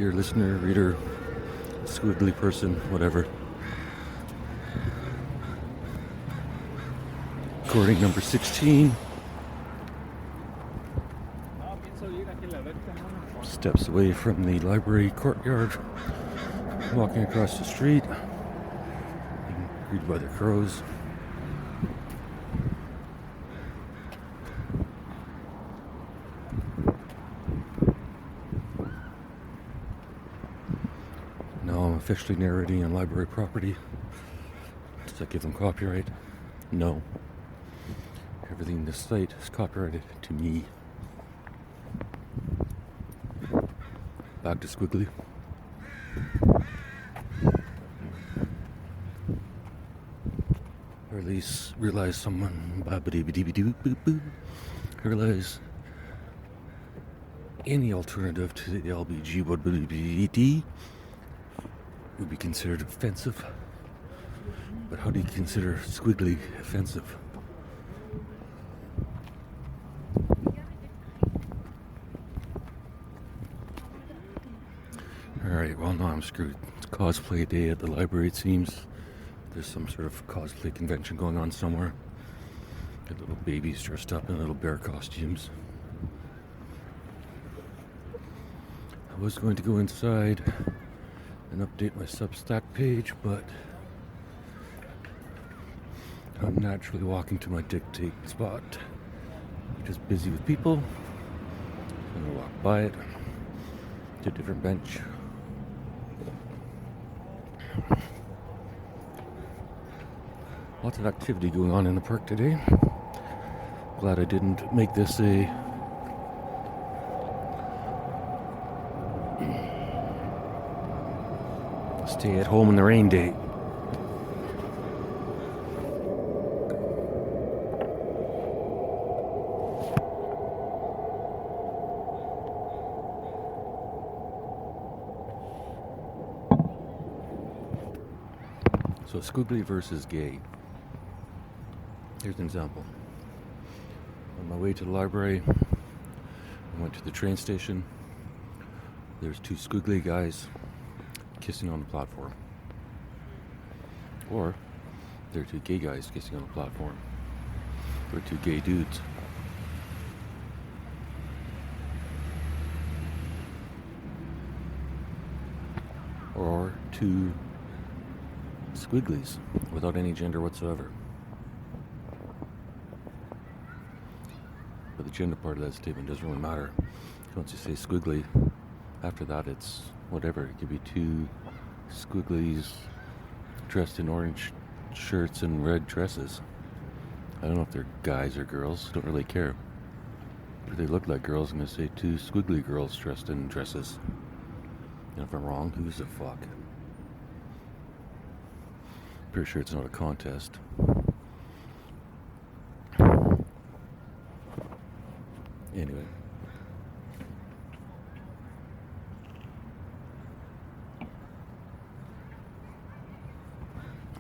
dear listener, reader, squiggly person, whatever. Recording number 16. Steps away from the library courtyard, walking across the street, being greeted by the crows. Now I'm officially narrating on library property. Does that give them copyright? No. Everything in this site is copyrighted to me. Back to Squiggly. Or at least realize someone realize any alternative to the LGBT would be considered offensive. But how do you consider Squiggly offensive? Alright, well now I'm screwed. It's cosplay day at the library, it seems. There's some sort of cosplay convention going on somewhere. Got little babies dressed up in little bear costumes. I was going to go inside and update my Substack page, but I'm naturally walking to my dictate spot. Just busy with people. I'm gonna walk by it to a different bench. Lots of activity going on in the park today. Glad I didn't make this a stay at home in the rain day. So Squiggly versus gay. Here's an example. On my way to the library, I went to the train station. There's two squiggly guys kissing on the platform. Or there are two gay guys kissing on the platform. Or two gay dudes. Or two squigglies without any gender whatsoever. But the gender part of that statement doesn't really matter. Once you say squiggly, after that it's whatever. It could be two squigglies dressed in orange shirts and red dresses. I don't know if they're guys or girls. Don't really care. If they look like girls, I'm going to say two squiggly girls dressed in dresses. And if I'm wrong, who's the fuck? Pretty sure it's not a contest. Anyway.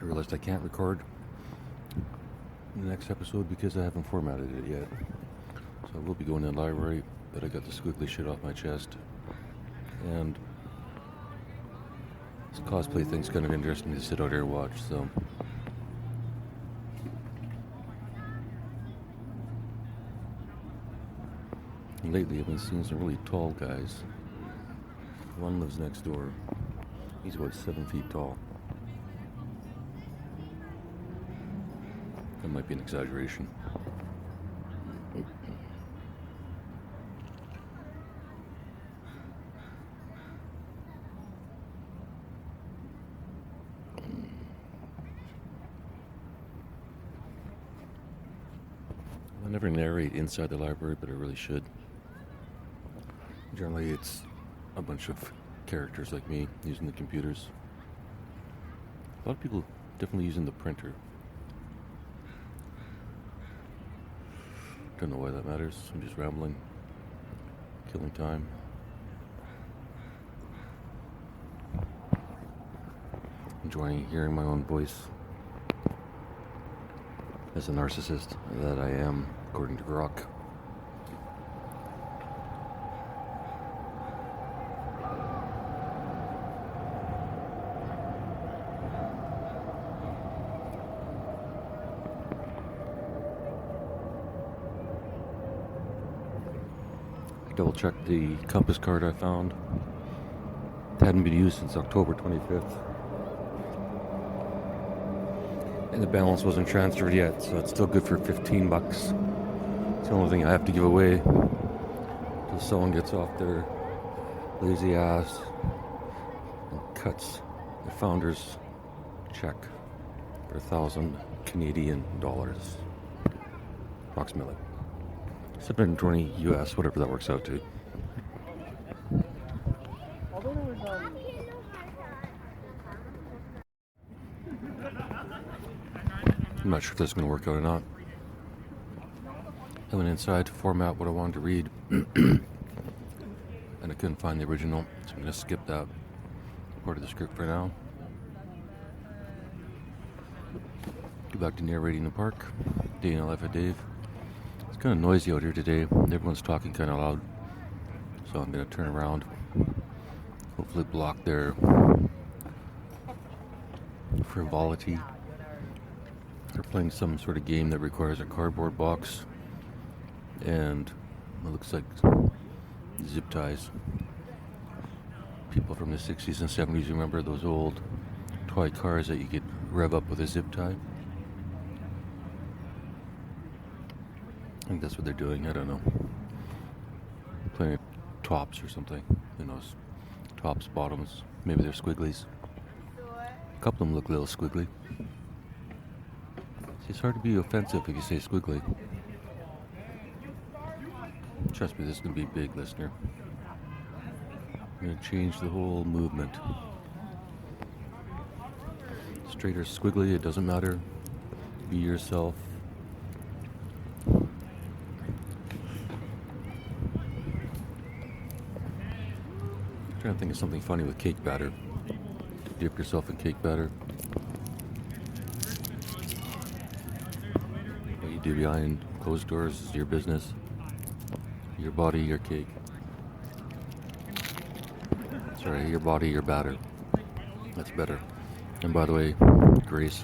I realized I can't record the next episode because I haven't formatted it yet. So I will be going to the library, but I got the squiggly shit off my chest. And this cosplay thing's kind of interesting to sit out here and watch, so. And lately I've been seeing some really tall guys. One lives next door. He's about 7 feet tall. That might be an exaggeration. I never narrate inside the library, but I really should. Generally, it's a bunch of characters like me using the computers. A lot of people definitely using the printer. Don't know why that matters. I'm just rambling, killing time. Enjoying hearing my own voice as a narcissist that I am, according to Grok. double check the compass card I found. It hadn't been used since October 25th. And the balance wasn't transferred yet, so it's still good for 15 bucks. It's the only thing I have to give away until someone gets off their lazy ass and cuts the founder's check for 1,000 Canadian dollars. Approximately. 720 US, whatever that works out to. I'm not sure if this is going to work out or not. I went inside to format what I wanted to read, and I couldn't find the original, so I'm going to skip that part of the script for now. Go back to narrating the park. Day in the life of Dave. It's kind of noisy out here today. Everyone's talking kind of loud, so I'm going to turn around. Hopefully block their frivolity. They're playing some sort of game that requires a cardboard box, and it looks like zip ties. People from the 60s and 70s remember those old toy cars that you could rev up with a zip tie? I think that's what they're doing. I don't know. Playing tops or something. Who knows? Tops, bottoms. Maybe they're squigglies. A couple of them look a little squiggly. See, it's hard to be offensive if you say squiggly. Trust me, this is going to be big, listener. I'm going to change the whole movement. Straight or squiggly, it doesn't matter. Be yourself. I'm trying to think of something funny with cake batter. Dip yourself in cake batter. What you do behind closed doors is your business. Your body, your cake. Sorry, your body, your batter. That's better. And by the way, Grace.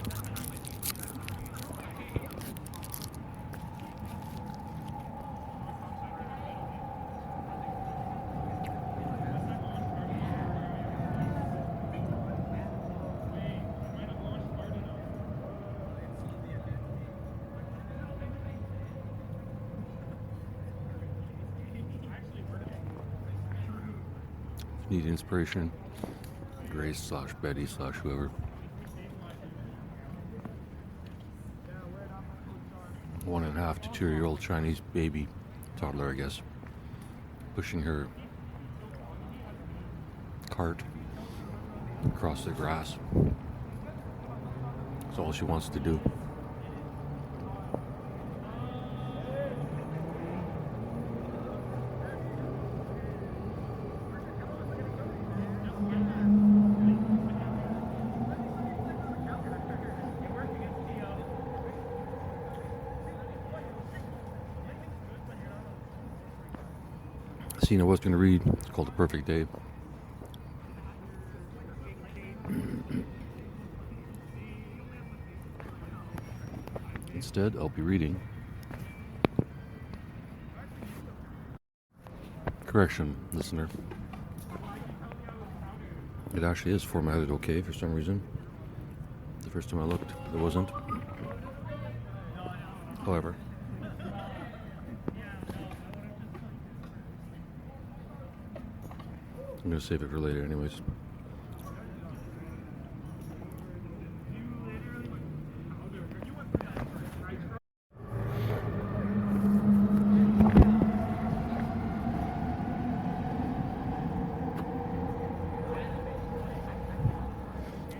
Need inspiration, Grace / Betty / whoever. 1.5 to 2-year-old Chinese baby, toddler I guess, pushing her cart across the grass. That's all she wants to do. Scene I was going to read. It's called A Perfect Day. Instead, I'll be reading. Correction, listener. It actually is formatted okay for some reason. The first time I looked, it wasn't. However, I'm going to save it for later anyways.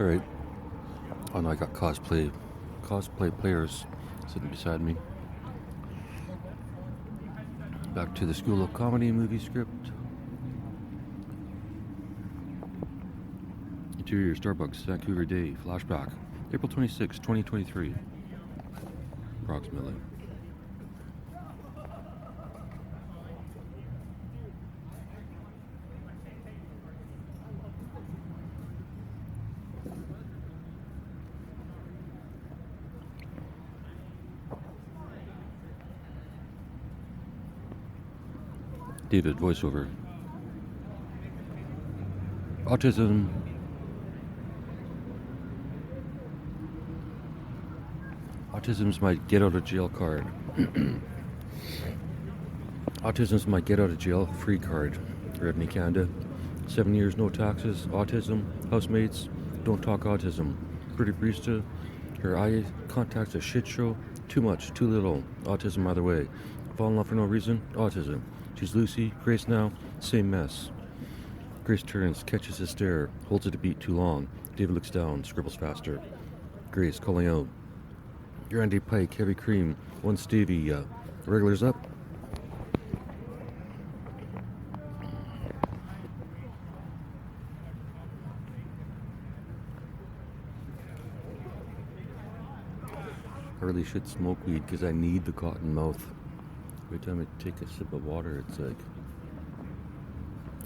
Alright. Oh no, I got cosplay players sitting beside me. Back to the School of Comedy movie script. Interior Starbucks, Vancouver Day, flashback, April 26, 2023, approximately. David, voiceover. Autism. Autism's my get out of jail card. Autism's my get out of jail free card. Redney, Canada. 7 years, no taxes. Autism. Housemates. Don't talk autism. Pretty Priesta. Her eye contact's a shit show. Too much, too little. Autism either way. Fall in love for no reason. Autism. She's Lucy. Grace now. Same mess. Grace turns, catches his stare, holds it a beat too long. David looks down, scribbles faster. Grace calling out. Grande Pike, heavy cream, 1 stevie, regulars up. I really should smoke weed because I need the cotton mouth. Every time I take a sip of water, it's like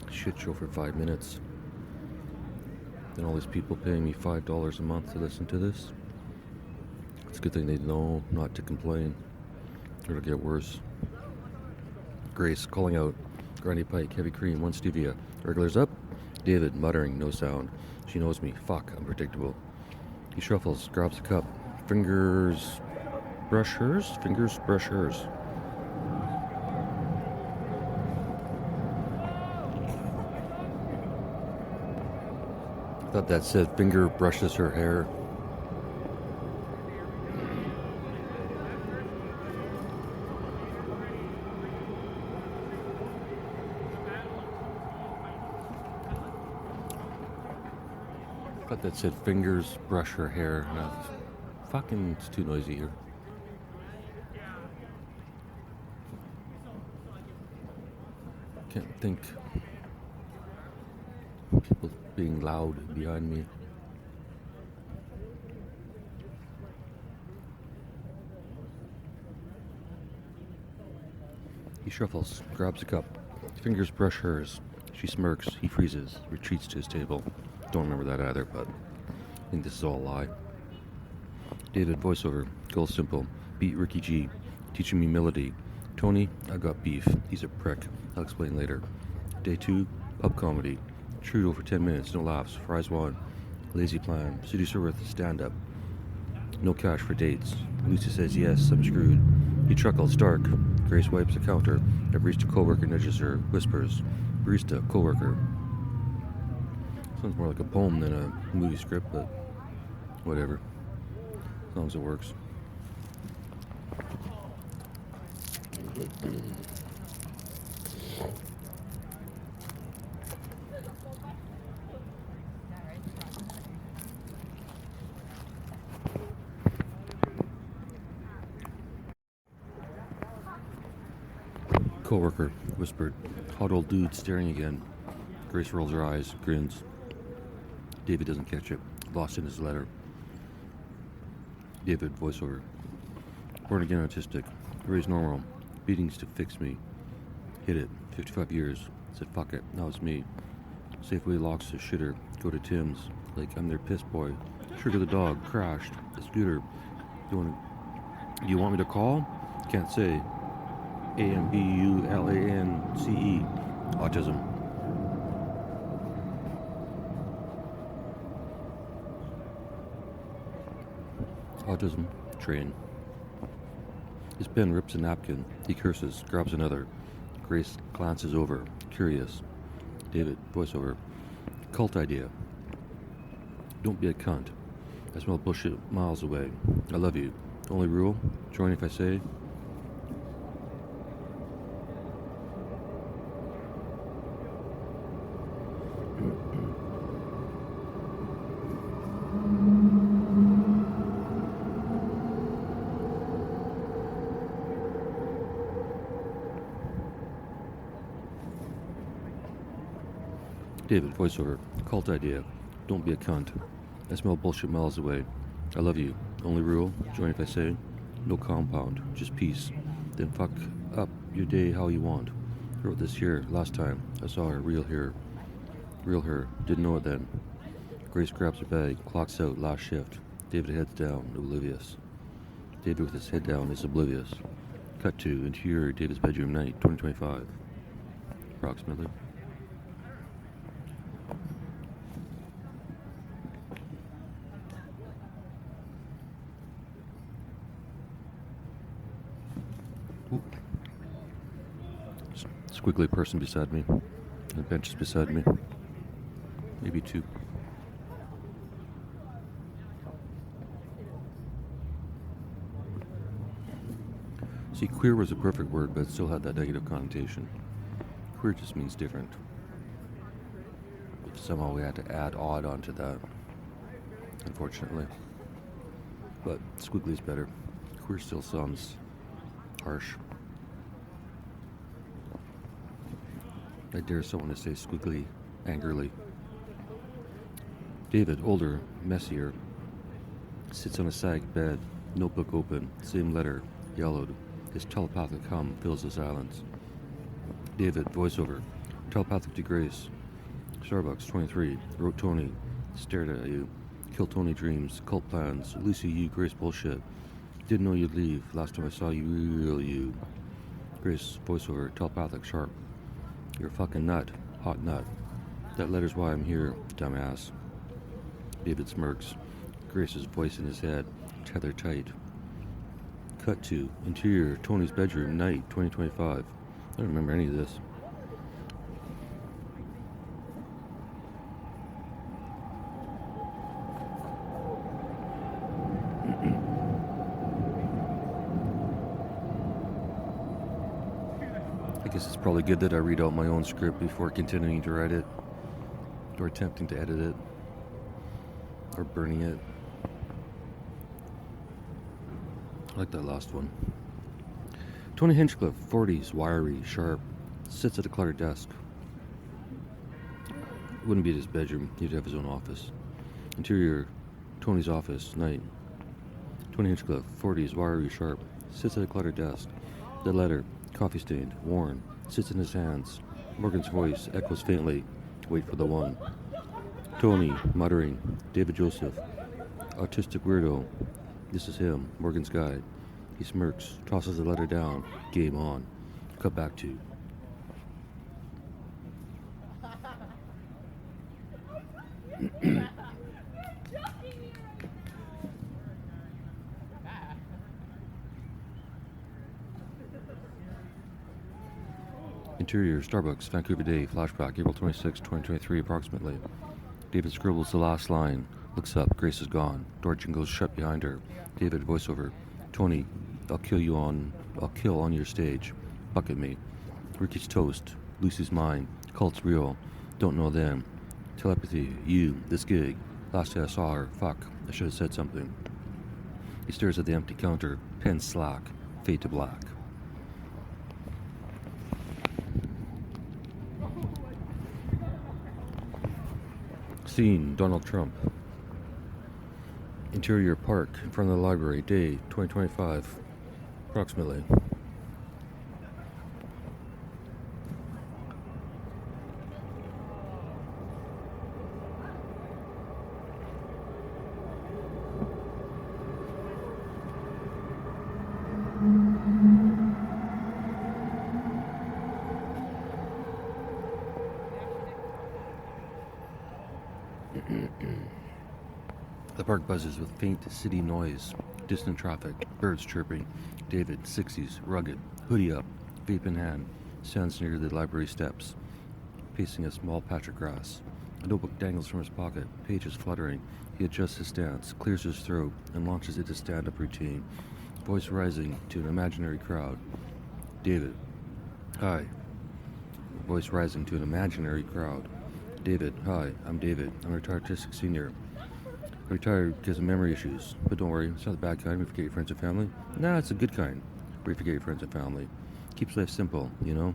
a shit show for 5 minutes. Then all these people paying me $5 a month to listen to this. It's a good thing they know not to complain, or it'll get worse. Grace calling out. Grande Pike, heavy cream, 1 stevia. Regulars up. David muttering, no sound. She knows me. Fuck, I'm predictable. He shuffles, grabs a cup. Fingers brush hers. Fingers brush hers. I thought that said finger brushes her hair. I thought that said fingers brush her hair. Fucking, it's too noisy here. Can't think. People being loud behind me. He shuffles, grabs a cup. Fingers brush hers. She smirks. He freezes, retreats to his table. Don't remember that either, but I think this is all a lie. David, voiceover. Goal simple. Beat Ricky G. Teaching me melody. Tony, I got beef. He's a prick. I'll explain later. Day 2, pub comedy. Trudeau for 10 minutes, no laughs. Fries 1. Lazy plan. Seducer with stand-up. No cash for dates. Lucy says yes, I'm screwed. He chuckles, dark. Grace wipes the counter. A barista co-worker nudges her, whispers. Barista, co-worker. Sounds more like a poem than a movie script, but whatever. As long as it works. Co-worker whispered. Hot old dude staring again. Grace rolls her eyes, grins. David doesn't catch it. Lost in his letter. David, voiceover. Born again autistic. Raised normal. Beatings to fix me. Hit it. 55 years. Said fuck it. Now it's me. Safeway locks the shitter. Go to Tim's. Like I'm their piss boy. Sugar the dog. Crashed. The scooter. Do you want me to call? Can't say. AMBULANCE. Autism. Autism. Train. His pen rips a napkin. He curses, grabs another. Grace glances over, curious. David, voiceover. Cult idea. Don't be a cunt. I smell bullshit miles away. I love you. Only rule, join if I say. David, voiceover. Cult idea. Don't be a cunt. I smell bullshit miles away. I love you. Only rule, join if I say. No compound, just peace. Then fuck up your day how you want. I wrote this here last time. I saw her, real here. Real her. Didn't know it then. Grace grabs her bag, clocks out, last shift. David heads down, oblivious. David with his head down is oblivious. Cut to interior David's bedroom night, 2025. approximately. Ooh. Squiggly person beside me. The bench is beside me. Maybe two. See, queer was a perfect word, but it still had that negative connotation. Queer just means different. Somehow we had to add odd onto that, unfortunately. But squiggly's better. Queer still sounds harsh. I dare someone to say squiggly angrily. David, older, messier, sits on a sag bed, notebook open, same letter, yellowed. His telepathic hum fills the silence. David, voiceover, telepathic to Grace. Starbucks, 23, wrote Tony, stared at you. Kill Tony dreams, cult plans, Lucy you, Grace bullshit. Didn't know you'd leave, last time I saw you, real you. Grace, voiceover, telepathic, sharp. You're a fucking nut, hot nut. That letter's why I'm here, dumbass. David smirks. Grace's voice in his head, tether tight. Cut to interior, Tony's bedroom, night, 2025. I don't remember any of this. I guess it's probably good that I read out my own script before continuing to write it, or attempting to edit it, or burning it. I like that last one. Tony Hinchcliffe, 40s, wiry, sharp, sits at a cluttered desk. It wouldn't be his bedroom, he'd have his own office. Interior, Tony's office, night. Tony Hinchcliffe, 40s, wiry, sharp, sits at a cluttered desk. The letter, coffee stained, worn, sits in his hands. Morgan's voice echoes faintly. Wait for the one. Tony, muttering. David Joseph, autistic weirdo. This is him, Morgan's guide. He smirks, tosses the letter down. Game on. Cut back to. Interior, Starbucks, Vancouver Day, flashback, April 26, 2023, approximately. David scribbles the last line, looks up, Grace is gone. Door jingles shut behind her. David, voiceover. Tony, I'll kill on your stage. Bucket me. Ricky's toast. Lucy's mine. Cult's real. Don't know them. Telepathy. You. This gig. Last day I saw her. Fuck. I should have said something. He stares at the empty counter. Pen slack. Fade to black. Scene, Donald Trump. Interior Park, in front of the library, day, 2025, approximately. The park buzzes with faint city noise, distant traffic, birds chirping. David, 60s, rugged, hoodie up, vape in hand, stands near the library steps, pacing a small patch of grass. A notebook dangles from his pocket, pages fluttering. He adjusts his stance, clears his throat, and launches into stand-up routine, voice rising to an imaginary crowd. David, hi. Voice rising to an imaginary crowd. David, hi, I'm David. I'm a retired artistic senior. I retired because of memory issues. But don't worry, it's not the bad kind where you forget your friends and family. Nah, it's a good kind where you forget your friends and family. Keeps life simple, you know?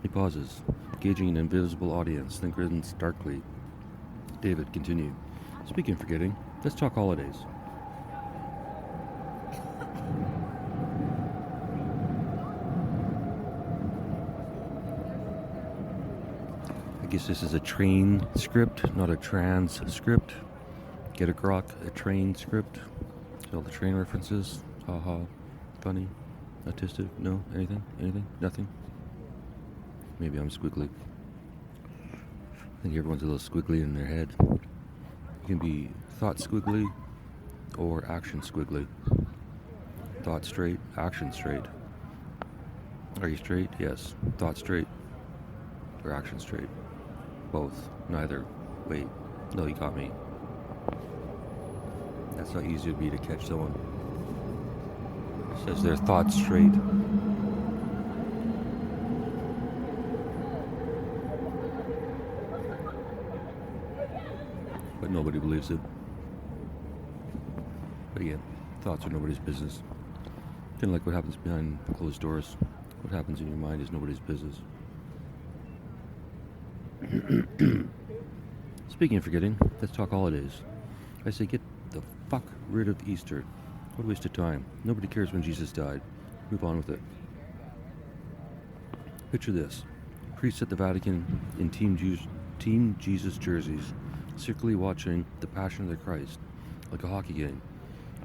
He pauses, gauging an invisible audience, then grins darkly. David continued. Speaking of forgetting, let's talk holidays. I guess this is a train script, not a trans script. Get a grok, a train script. All the train references. Haha. Funny. Autistic. No? Anything? Nothing? Maybe I'm squiggly. I think everyone's a little squiggly in their head. You can be thought squiggly or action squiggly. Thought straight, action straight. Are you straight? Yes. Thought straight or action straight? Both. Neither. Wait. No, you got me. That's how easy it would be to catch someone. It says their thoughts straight. But nobody believes it. But again, thoughts are nobody's business. Kind of like what happens behind closed doors. What happens in your mind is nobody's business. Speaking of forgetting, let's talk holidays. I say get the fuck rid of Easter. What a waste of time. Nobody cares when Jesus died. Move on with it. Picture this. Priests at the Vatican in Team Jesus jerseys, secretly watching the Passion of the Christ, like a hockey game.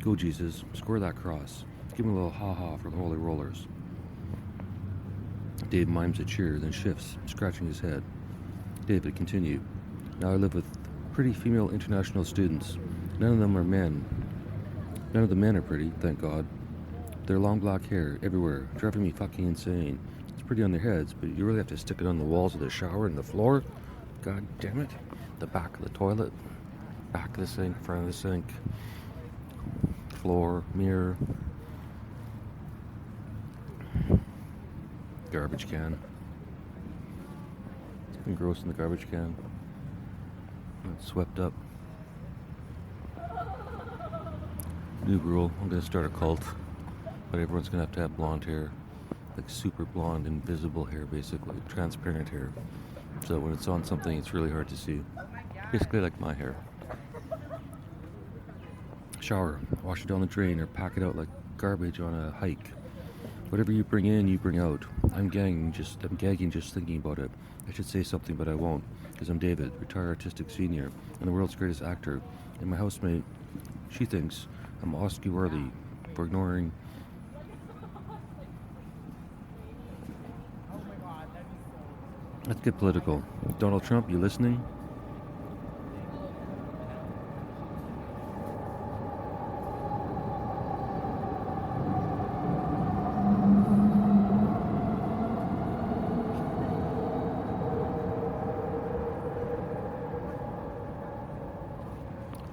Go Jesus, score that cross. Give him a little ha-ha for the Holy Rollers. Dave mimes a cheer, then shifts, scratching his head. David, continue. Now I live with pretty female international students. None of them are men. None of the men are pretty, thank God. Their long black hair everywhere, driving me fucking insane. It's pretty on their heads, but you really have to stick it on the walls of the shower and the floor? God damn it. The back of the toilet, back of the sink, front of the sink, floor, mirror, garbage can. Something gross in the garbage can. It's swept up. New rule, I'm going to start a cult, but everyone's going to have blonde hair. Like super blonde, invisible hair basically, transparent hair. So when it's on something, it's really hard to see. Basically like my hair. Shower, wash it down the drain, or pack it out like garbage on a hike. Whatever you bring in, you bring out. I'm gagging just thinking about it. I should say something, but I won't, because I'm David, retired artistic senior, and the world's greatest actor. And my housemate, she thinks I'm Oscar worthy for ignoring. Let's get political. Donald Trump, you listening?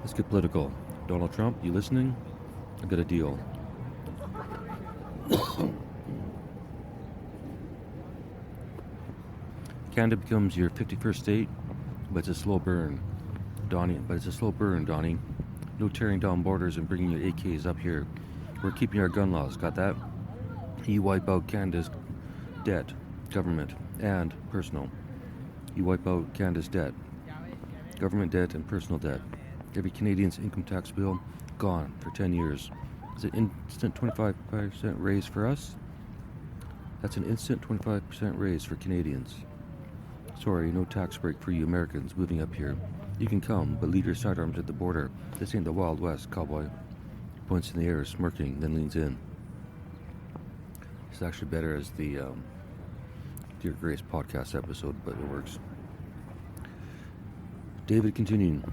Let's get political. Donald Trump, you listening? I've got a deal. Canada becomes your 51st state, but it's a slow burn, Donnie. No tearing down borders and bringing your AKs up here. We're keeping our gun laws, got that? You wipe out Canada's debt, government, and personal. You wipe out Canada's debt, government debt, and personal debt. Every Canadian's income tax bill, gone for 10 years. It's an instant 25% raise for us. That's an instant 25% raise for Canadians. Sorry, no tax break for you Americans moving up here. You can come, but leave your sidearms at the border. This ain't the Wild West, cowboy. Points in the air, smirking, then leans in. It's actually better as the Dear Grace podcast episode, but it works. David continuing.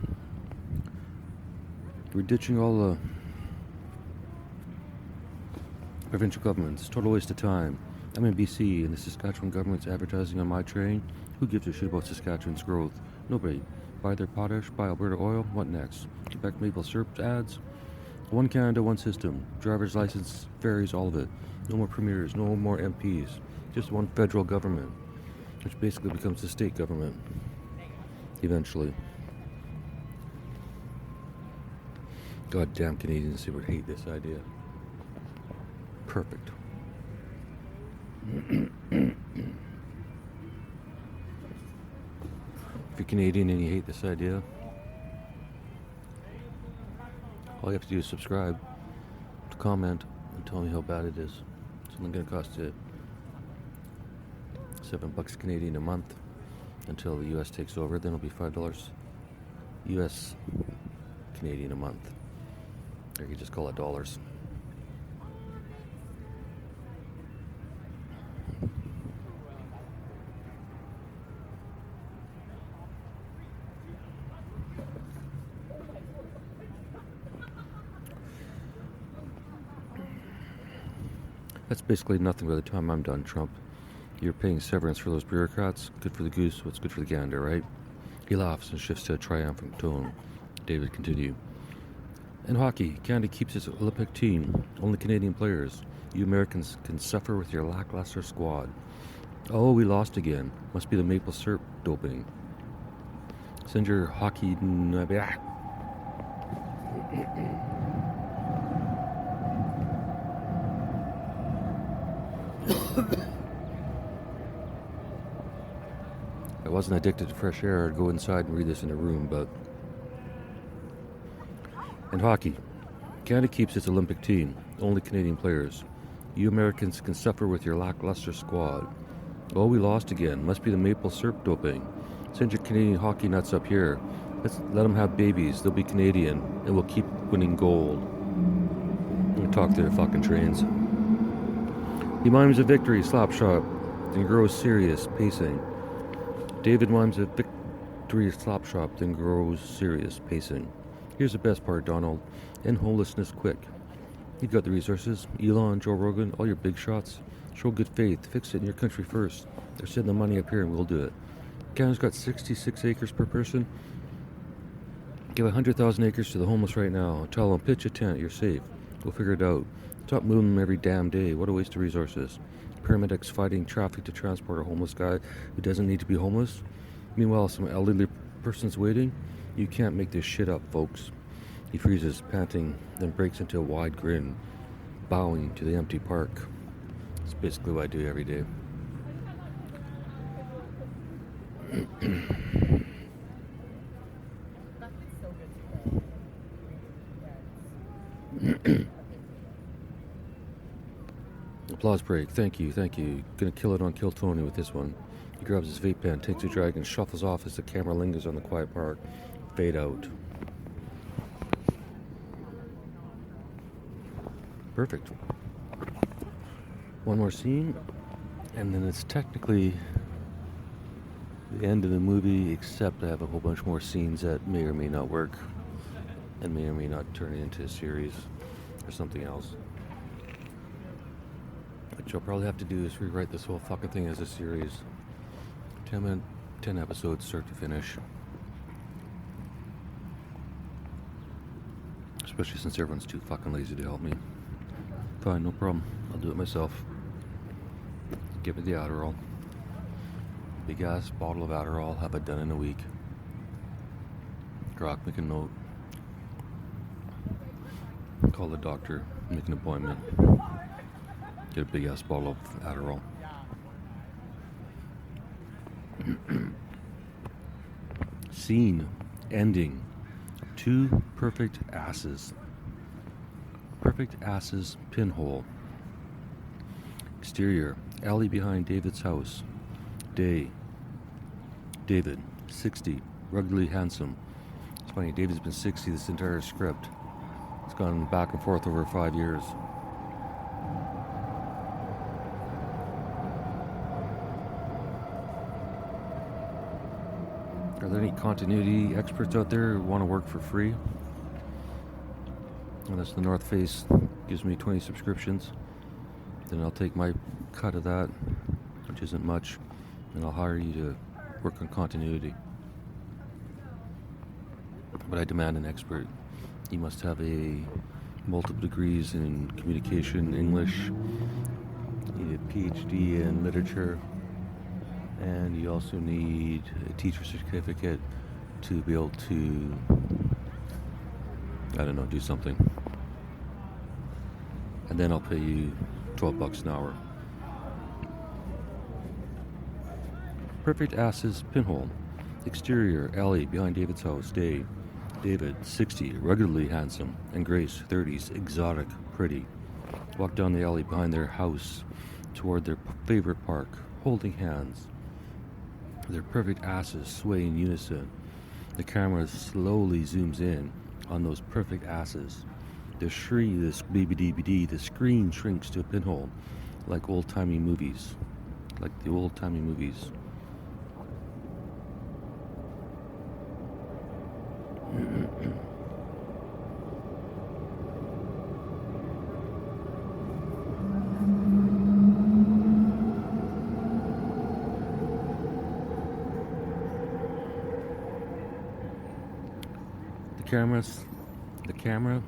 We're ditching all the provincial governments. Total waste of time. I'm in BC, and the Saskatchewan government's advertising on my train. Who gives a shit about Saskatchewan's growth? Nobody. Buy their potash, buy Alberta oil. What next? Quebec maple syrup ads? One Canada, one system. Driver's license, ferries, all of it. No more premiers, no more MPs. Just one federal government, which basically becomes the state government. Eventually. Goddamn Canadians, they would hate this idea. Perfect. If you're Canadian and you hate this idea, all you have to do is subscribe, comment, and tell me how bad it is. It's only going to cost you $7 Canadian a month until the US takes over. Then it'll be $5 US Canadian a month. Or you could just call it dollars. That's basically nothing by the time I'm done, Trump. You're paying severance for those bureaucrats. Good for the goose, what's good for the gander, right? He laughs and shifts to a triumphant tone. David continued. In hockey, Canada keeps its Olympic team. Only Canadian players. You Americans can suffer with your lackluster squad. Oh, we lost again. Must be the maple syrup doping. Send your hockey... If I wasn't addicted to fresh air, I'd go inside and read this in a room, but... In hockey, Canada keeps its Olympic team. Only Canadian players. You Americans can suffer with your lackluster squad. Oh, we lost again. Must be the maple syrup doping. Send your Canadian hockey nuts up here. Let them have babies. They'll be Canadian, and we'll keep winning gold. We talk to their fucking trains. He mimes a victory, slap shot, then grows serious, pacing. David mimes a victory, slap shot, then grows serious, pacing. Here's the best part, Donald. End homelessness quick. You've got the resources. Elon, Joe Rogan, all your big shots. Show good faith. Fix it in your country first. They're sending the money up here and we'll do it. Canada's got 66 acres per person. Give 100,000 acres to the homeless right now. Tell them, pitch a tent, you're safe. We'll figure it out. Stop moving them every damn day. What a waste of resources. Paramedics fighting traffic to transport a homeless guy who doesn't need to be homeless. Meanwhile, some elderly person's waiting. You can't make this shit up, folks. He freezes, panting, then breaks into a wide grin, bowing to the empty park. It's basically what I do every day. Applause break. Thank you. Gonna kill it on Kill Tony with this one. He grabs his vape pen, takes a drag, and shuffles off as the camera lingers on the quiet park. Fade out. Perfect. One more scene, and then it's technically the end of the movie, except I have a whole bunch more scenes that may or may not work, and may or may not turn it into a series or something else. What you'll probably have to do is rewrite this whole fucking thing as a series. 10 episodes, start to finish. Especially since everyone's too fucking lazy to help me. Fine, no problem. I'll do it myself. Give me the Adderall. Big ass bottle of Adderall. Have it done in a week. Grok, make a note. Call the doctor. Make an appointment. Get a big ass bottle of Adderall. Scene. Ending. Two perfect asses. Perfect asses pinhole. Exterior. Alley behind David's house. Day. David, 60, ruggedly handsome. It's funny, David's been 60 this entire script. It's gone back and forth over 5 years. Are there any continuity experts out there who want to work for free? Unless the North Face gives me 20 subscriptions, then I'll take my cut of that, which isn't much, and I'll hire you to work on continuity. But I demand an expert. You must have multiple degrees in communication, English, you need a PhD in literature, and you also need a teacher certificate to be able to, do something. And then I'll pay you $12 an hour. Perfect asses pinhole. Exterior alley behind David's house. Day. David, 60, ruggedly handsome, and Grace, 30s, exotic, pretty. Walk down the alley behind their house toward their favorite park, holding hands. Their perfect asses sway in unison. The camera slowly zooms in on those perfect asses. The screen shrinks to a pinhole, like old-timey movies. Like the old-timey movies. the camera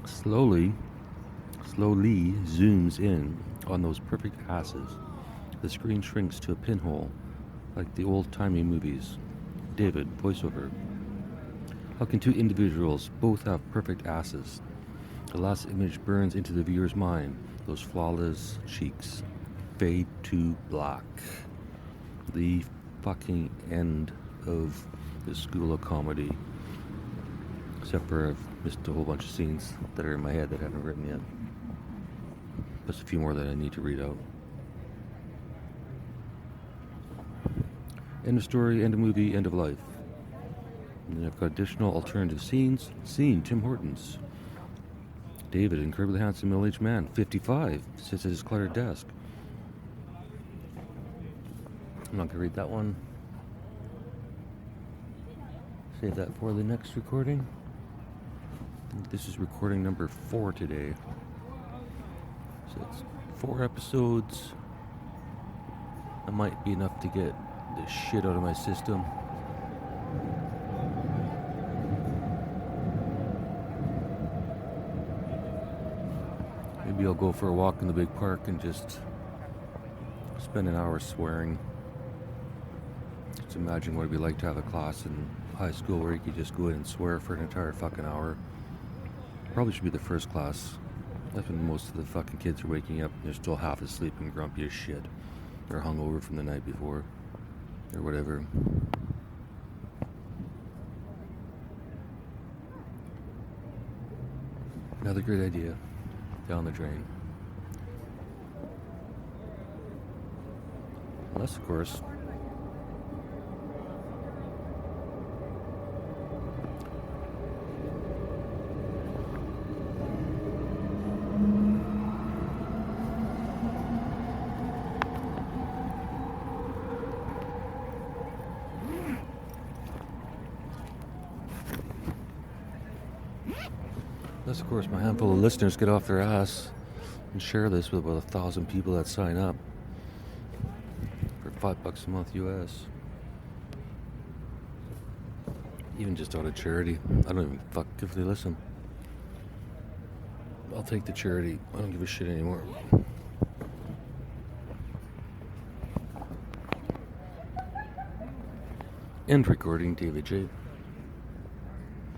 slowly zooms in on those perfect asses. The screen shrinks to a pinhole, like the old-timey movies. David, voiceover. How can two individuals both have perfect asses? The last image burns into the viewer's mind. Those flawless cheeks fade to black. The fucking end of this school of comedy. Except for I've missed a whole bunch of scenes that are in my head that I haven't written yet. Plus a few more that I need to read out. End of story, end of movie, end of life. And then I've got additional alternative scenes. Scene, Tim Hortons. David, incredibly handsome middle-aged man, 55, sits at his cluttered desk. I'm not going to read that one. Save that for the next recording. I think this is recording number 4 today. So it's 4 episodes. That might be enough to get the shit out of my system. Maybe I'll go for a walk in the big park and just spend an hour swearing. Just imagine what it'd be like to have a class in high school where you could just go in and swear for an entire fucking hour. Probably should be the first class. That's when most of the fucking kids are waking up and they're still half asleep and grumpy as shit. They're hungover from the night before. Or whatever. Another great idea. Down the drain. Unless, of course, my handful of listeners get off their ass and share this with about 1,000 people that sign up for $5 a month US. Even just out of charity. I don't even fuck if they listen. I'll take the charity. I don't give a shit anymore. End recording, David J.